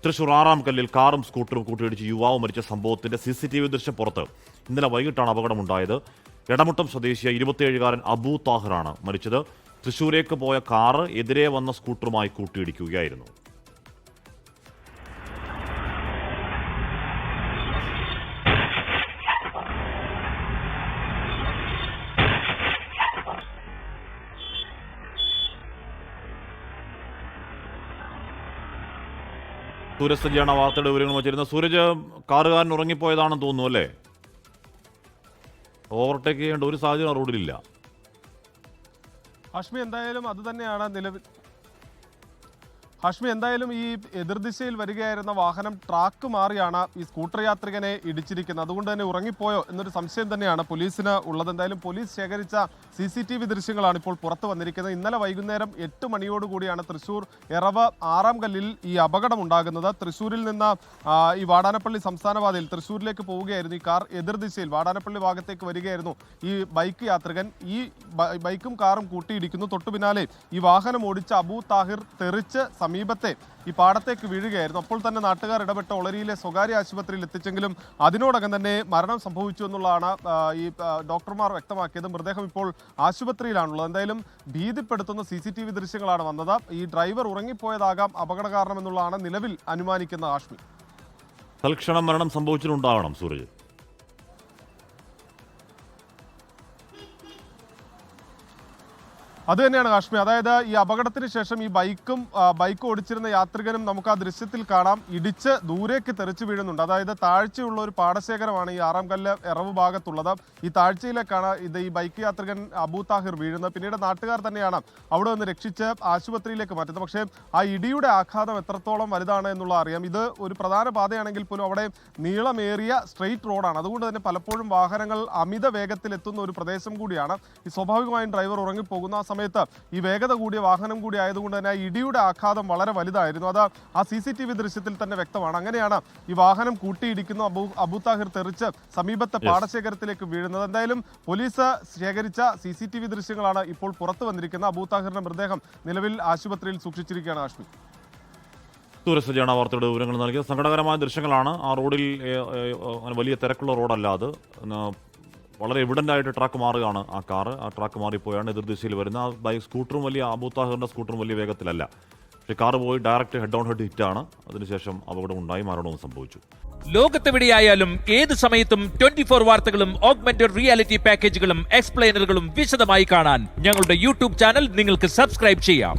തൃശൂർ ആറാംകല്ലിൽ കാറും സ്കൂട്ടറും കൂട്ടിയിടിച്ച് യുവാവ് മരിച്ച സംഭവത്തിന്റെ CCTV ദൃശ്യം പുറത്ത്. ഇന്നലെ വൈകിട്ടാണ് അപകടമുണ്ടായത്. എടമുട്ടം സ്വദേശിയായ 27-കാരൻ അബൂ താഹിറാണ് മരിച്ചത്. തൃശൂരേക്ക് പോയ കാറ് എതിരെ വന്ന സ്കൂട്ടറുമായി കൂട്ടിയിടിക്കുകയായിരുന്നു. സൂരജ് സജിയാണ് വാർത്തയുടെ വിവരങ്ങൾ വച്ചിരുന്നത്. സൂരജ്, കാറുകാരൻ ഉറങ്ങിപ്പോയതാണെന്ന് തോന്നുന്നു അല്ലേ? ഓവർടേക്ക് ചെയ്യേണ്ട ഒരു സാഹചര്യം റോഡിലില്ല. ഹാഷ്മി, എന്തായാലും അത് തന്നെയാണ് നിലവിൽ. ഹാഷ്മി, എന്തായാലും ഈ എതിർദിശയിൽ വരികയായിരുന്ന വാഹനം ട്രാക്ക് മാറിയാണ് ഈ സ്കൂട്ടർ യാത്രികനെ ഇടിച്ചിരിക്കുന്നത്. അതുകൊണ്ട് തന്നെ ഉറങ്ങിപ്പോയോ എന്നൊരു സംശയം തന്നെയാണ് പോലീസിന് ഉള്ളത്. എന്തായാലും പോലീസ് ശേഖരിച്ച CCTV ദൃശ്യങ്ങളാണ് ഇപ്പോൾ പുറത്തു വന്നിരിക്കുന്നത്. ഇന്നലെ വൈകുന്നേരം 8 മണിയോടുകൂടിയാണ് തൃശൂർ എറവ് ആറാംകല്ലിൽ ഈ അപകടം ഉണ്ടാകുന്നത്. തൃശൂരിൽ നിന്ന് ഈ വാടാനപ്പള്ളി സംസ്ഥാനപാതയിൽ തൃശൂരിലേക്ക് പോവുകയായിരുന്നു ഈ കാർ. എതിർദിശയിൽ വാടാനപ്പള്ളി ഭാഗത്തേക്ക് വരികയായിരുന്നു ഈ ബൈക്ക് യാത്രികൻ. ഈ ബൈക്കും കാറും കൂട്ടിയിടിക്കുന്നു. തൊട്ടു പിന്നാലെ ഈ വാഹനം ഓടിച്ച അബൂ താഹിർ തെറിച്ച് സമീപത്തെ ഈ പാടത്തേക്ക് വീഴുകയായിരുന്നു. അപ്പോൾ തന്നെ നാട്ടുകാർ ഇടപെട്ട് ഒളരിയിലെ സ്വകാര്യ ആശുപത്രിയിൽ എത്തിച്ചെങ്കിലും അതിനോടകം തന്നെ മരണം സംഭവിച്ചു എന്നുള്ളതാണ് ഈ ഡോക്ടർമാർ വ്യക്തമാക്കിയത്. മൃതദേഹം ഇപ്പോൾ ആശുപത്രിയിലാണുള്ളത്. എന്തായാലും ഭീതിപ്പെടുത്തുന്ന CCTV ദൃശ്യങ്ങളാണ് വന്നത്. ഈ ഡ്രൈവർ ഉറങ്ങിപ്പോയതാകാം അപകട കാരണമെന്നുള്ളതാണ് നിലവിൽ അനുമാനിക്കുന്ന ഹാഷ്മി. തൽക്ഷണം മരണം സംഭവിച്ചിട്ടുണ്ടാവണം സൂരജ്. അത് തന്നെയാണ് കാശ്മീർ. അതായത് ഈ അപകടത്തിന് ശേഷം ഈ ബൈക്ക് ഓടിച്ചിരുന്ന യാത്രികനും നമുക്ക് ആ ദൃശ്യത്തിൽ കാണാം ഇടിച്ച് ദൂരേക്ക് തെറിച്ചു വീഴുന്നുണ്ട്. അതായത് താഴ്ചയുള്ള ഒരു പാടശേഖരമാണ് ഈ ആറാംകല്ല് എറവ് ഭാഗത്തുള്ളത്. ഈ താഴ്ചയിലേക്കാണ് ഈ ബൈക്ക് യാത്രികൻ അബൂ താഹിർ വീഴുന്നത്. പിന്നീട് നാട്ടുകാർ തന്നെയാണ് അവിടെ നിന്ന് രക്ഷിച്ച് ആശുപത്രിയിലേക്ക് മാറ്റുന്നത്. പക്ഷേ ആ ഇടിയുടെ ആഘാതം എത്രത്തോളം വലുതാണ് എന്നുള്ള അറിയാം. ഇത് ഒരു പ്രധാന പാതയാണെങ്കിൽ പോലും അവിടെ നീളമേറിയ സ്ട്രെയിറ്റ് റോഡാണ്. അതുകൊണ്ട് തന്നെ പലപ്പോഴും വാഹനങ്ങൾ അമിത വേഗത്തിൽ എത്തുന്ന ഒരു പ്രദേശം കൂടിയാണ്. ഈ സ്വാഭാവികമായും ഡ്രൈവർ ഉറങ്ങിപ്പോകുന്ന സമയത്ത് ഈ വേഗത കൂടിയ വാഹനം കൂടി ആയതുകൊണ്ട് തന്നെ ഇടിയുടെ ആഘാതം വളരെ വലുതായിരുന്നു. അത് ആ CCTV ദൃശ്യത്തിൽ തന്നെ വ്യക്തമാണ്. അങ്ങനെയാണ് ഈ വാഹനം കൂട്ടിയിടിക്കുന്ന അബൂ താഹിർ തെറിച്ച് സമീപത്തെ പാടശേഖരത്തിലേക്ക് വീഴുന്നത്. എന്തായാലും പോലീസ് ശേഖരിച്ച CCTV ദൃശ്യങ്ങളാണ് ഇപ്പോൾ പുറത്തു വന്നിരിക്കുന്നത്. അബൂ താഹിറിന്റെ മൃതദേഹം നിലവിൽ ആശുപത്രിയിൽ സൂക്ഷിച്ചിരിക്കുകയാണ് ഹാഷ്മി. സൂരജ് സജിയാണ് വാർത്തയുടെ വിവരങ്ങൾ നൽകിയത്. സങ്കടകരമായ ദൃശ്യങ്ങളാണ്. ആ റോഡിൽ വലിയ തിരക്കുള്ള റോഡല്ലാതെ വളരെ എവിഡൻ്റ് ആയിട്ട് ട്രാക്ക് മാറുകയാണ് ആ കാറ്. ആ ട്രാക്ക് മാറിപ്പോയാണ് എതിർദിശയിൽ വരുന്ന ആ ബൈക്ക് സ്കൂട്ടറും അബൂ താഹിറിൻ്റെ സ്കൂട്ടറും വലിയ വേഗത്തിലല്ല. പക്ഷേ കാറ് പോയി ഡയറക്റ്റ് ഹെഡ് ഓൺ ഹെഡ് ഹിറ്റാണ്. അതിനുശേഷം അപകടമുണ്ടായി, മരണവും സംഭവിച്ചു. ലോകത്തെവിടെയായാലും ഏത് സമയത്തും 24 വാർത്തകളും ഓഗ്മെന്റഡ് റിയാലിറ്റി പാക്കേജുകളും എക്സ്പ്ലെയിനറുകളും വിശദമായി കാണാൻ ഞങ്ങളുടെ YouTube ചാനൽ നിങ്ങൾക്ക് സബ്സ്ക്രൈബ് ചെയ്യാം.